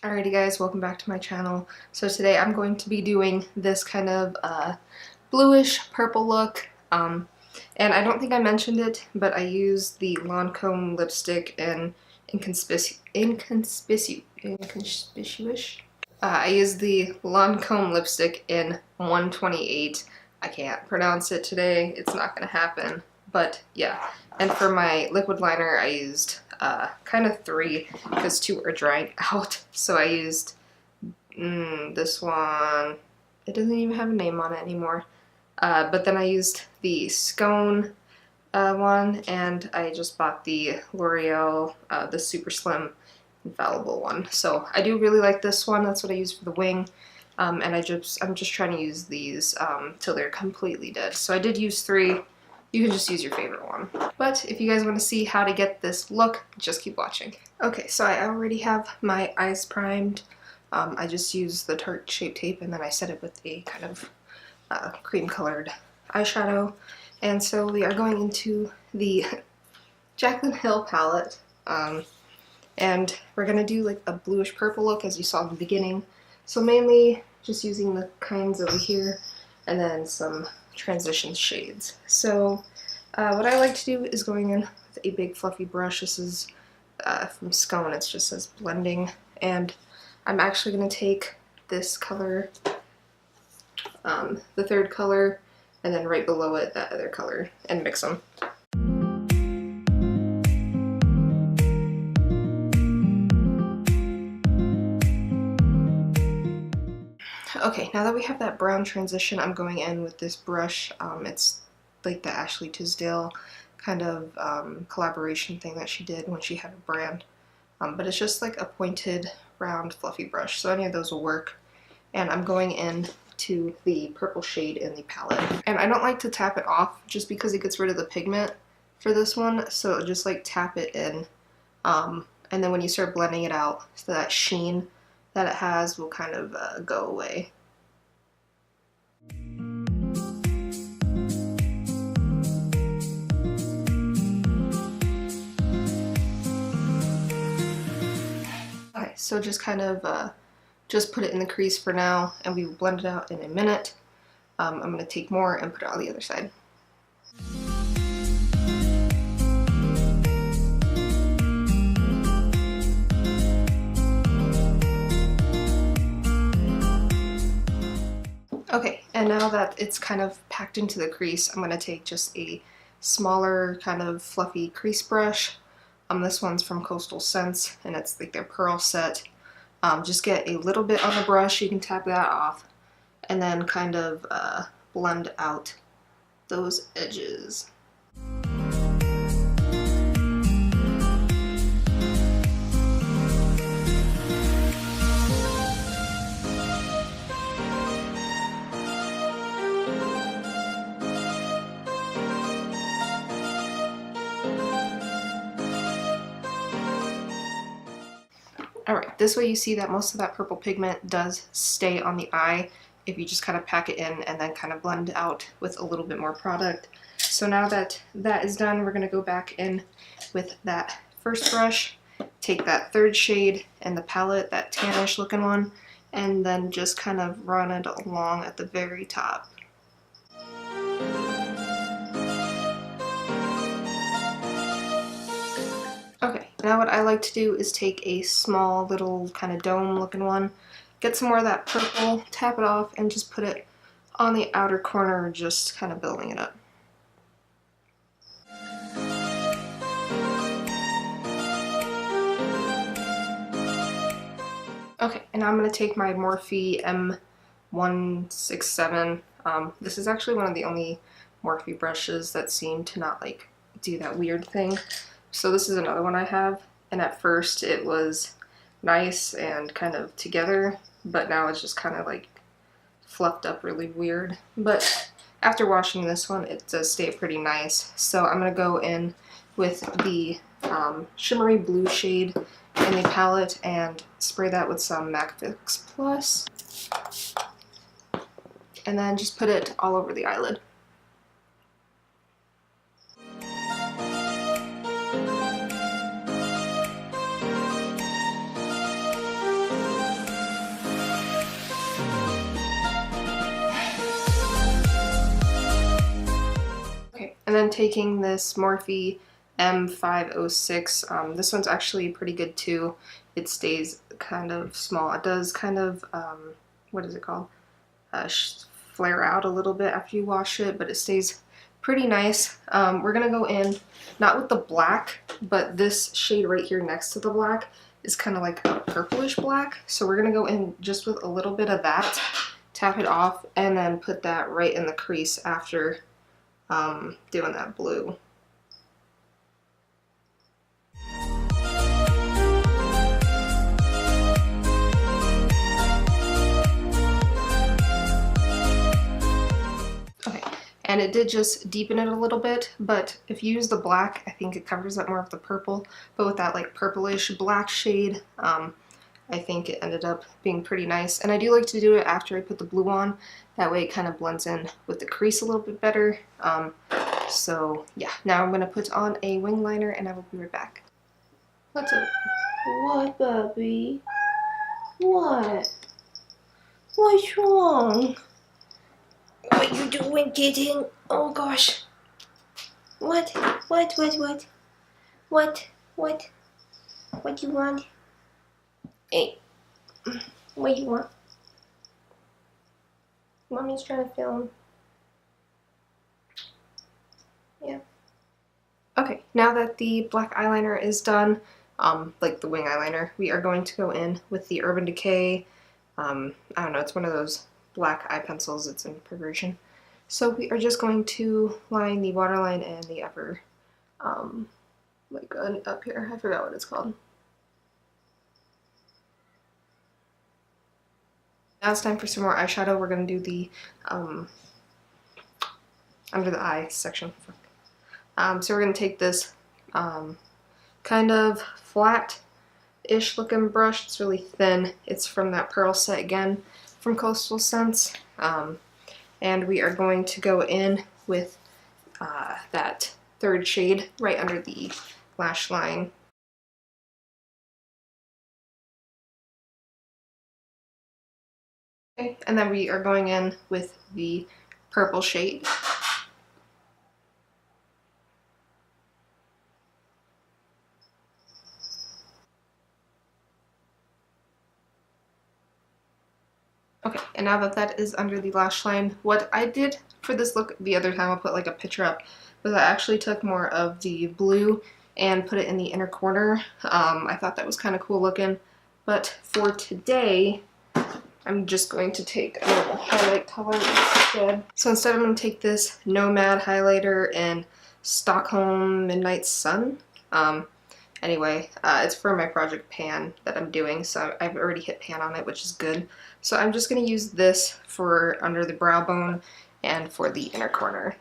Alrighty guys, welcome back to my channel. So today I'm going to be doing this kind of bluish purple look. And I don't think I mentioned it, but I used the Lancome lipstick in Inconspicuous. I used the Lancome lipstick in 128. I can't pronounce it today. It's not gonna happen. But yeah. And for my liquid liner, I used kind of 3 because 2 are drying out. So I used this one. It doesn't even have a name on it anymore. But then I used the Scone one, and I just bought the L'Oreal, the Super Slim Infallible one. So I do really like this one. That's what I use for the wing. And I'm just trying to use these till they're completely dead. So I did use 3. You can just use your favorite one. But if you guys want to see how to get this look, just keep watching. Okay, so I already have my eyes primed. I just used the Tarte Shape Tape and then I set it with a kind of cream colored eyeshadow. And so we are going into the Jaclyn Hill palette. And we're going to do like a bluish purple look as you saw in the beginning. So mainly just using the kinds over here and then some transition shades. So what I like to do is going in with a big fluffy brush. This is from Scone. It just says blending, and I'm actually going to take this color, the third color, and then right below it that other color, and mix them. Okay, now that we have that brown transition, I'm going in with this brush. It's like the Ashley Tisdale kind of collaboration thing that she did when she had a brand. But it's just like a pointed, round, fluffy brush, so any of those will work. And I'm going in to the purple shade in the palette. And I don't like to tap it off just because it gets rid of the pigment for this one, so just like tap it in. And then when you start blending it out, so that sheen that it has will kind of go away. Okay, so just kind of just put it in the crease for now, and we will blend it out in a minute. I'm going to take more and put it on the other side. Okay, and now that it's kind of packed into the crease, I'm going to take just a smaller kind of fluffy crease brush. This one's from Coastal Scents, and it's like their pearl set. Just get a little bit on the brush, you can tap that off, and then kind of blend out those edges. Alright, this way you see that most of that purple pigment does stay on the eye if you just kind of pack it in and then kind of blend out with a little bit more product. So now that that is done, we're going to go back in with that first brush, take that third shade in the palette, that tannish looking one, and then just kind of run it along at the very top. Okay, now what I like to do is take a small little kind of dome looking one, get some more of that purple, tap it off, and just put it on the outer corner, just kind of building it up. Okay, and now I'm going to take my Morphe M167. This is actually one of the only Morphe brushes that seem to not like do that weird thing. So this is another one I have, and at first it was nice and kind of together, but now it's just kind of like fluffed up really weird. But after washing this one, it does stay pretty nice. So I'm going to go in with the shimmery blue shade in the palette and spray that with some MAC Fix Plus. And then just put it all over the eyelid. And then taking this Morphe M506, this one's actually pretty good too. It stays kind of small. It does kind of, what is it called? Flare out a little bit after you wash it, but it stays pretty nice. We're gonna go in, not with the black, but this shade right here next to the black is kind of like a purplish black. So we're gonna go in just with a little bit of that, tap it off, and then put that right in the crease after doing that blue. And it did just deepen it a little bit, but if you use the black, I think it covers up more of the purple. But with that like purplish black shade, I think it ended up being pretty nice. And I do like to do it after I put the blue on. That way it kind of blends in with the crease a little bit better. So yeah, now I'm gonna put on a wing liner and I will be right back. What's up? What, puppy? What? What's wrong? What you doing, kitten? Oh gosh. What? What you want? Hey. What you want? Mommy's trying to film. Yeah. Okay, now that the black eyeliner is done, like the wing eyeliner, we are going to go in with the Urban Decay. I don't know, it's one of those black eye pencils. It's in Perversion. So we are just going to line the waterline and the upper, like up here. I forgot what it's called. Now it's time for some more eyeshadow. We're going to do the under the eye section. So we're going to take this kind of flat-ish looking brush. It's really thin. It's from that Pearl set again, from Coastal Scents, and we are going to go in with that third shade right under the lash line. Okay, and then we are going in with the purple shade. Okay, and now that that is under the lash line, what I did for this look the other time, I'll put like a picture up, was I actually took more of the blue and put it in the inner corner. I thought that was kind of cool looking, but for today, I'm just going to take a normal highlight color instead. So instead I'm going to take this Nomad highlighter in Stockholm Midnight Sun. Anyway, it's for my project pan that I'm doing, so I've already hit pan on it, which is good. So I'm just going to use this for under the brow bone and for the inner corner.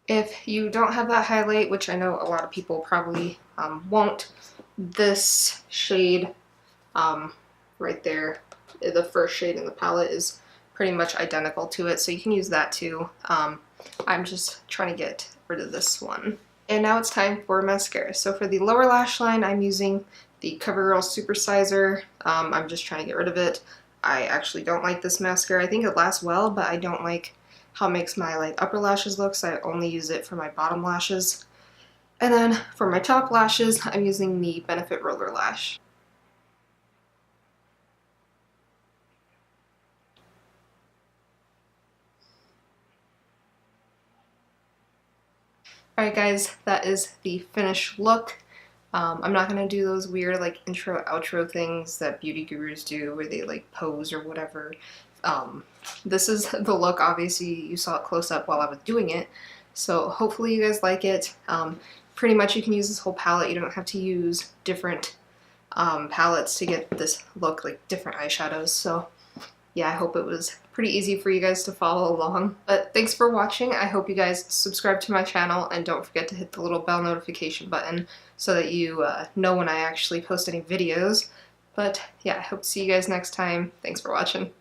If you don't have that highlight, which I know a lot of people probably won't, this shade right there, the first shade in the palette, is pretty much identical to it, so you can use that too. I'm just trying to get rid of this one. And now it's time for mascara. So for the lower lash line, I'm using the CoverGirl Supersizer. I'm just trying to get rid of it. I actually don't like this mascara. I think it lasts well, but I don't like how it makes my like upper lashes look, so I only use it for my bottom lashes. And then for my top lashes, I'm using the Benefit Roller Lash. Alright guys, that is the finished look. I'm not going to do those weird like intro outro things that beauty gurus do where they like pose or whatever. This is the look. Obviously you saw it close up while I was doing it, so hopefully you guys like it. Pretty much you can use this whole palette. You don't have to use different palettes to get this look, like different eyeshadows. So yeah, I hope it was pretty easy for you guys to follow along. But thanks for watching. I hope you guys subscribe to my channel and don't forget to hit the little bell notification button so that you know when I actually post any videos. But yeah, I hope to see you guys next time. Thanks for watching.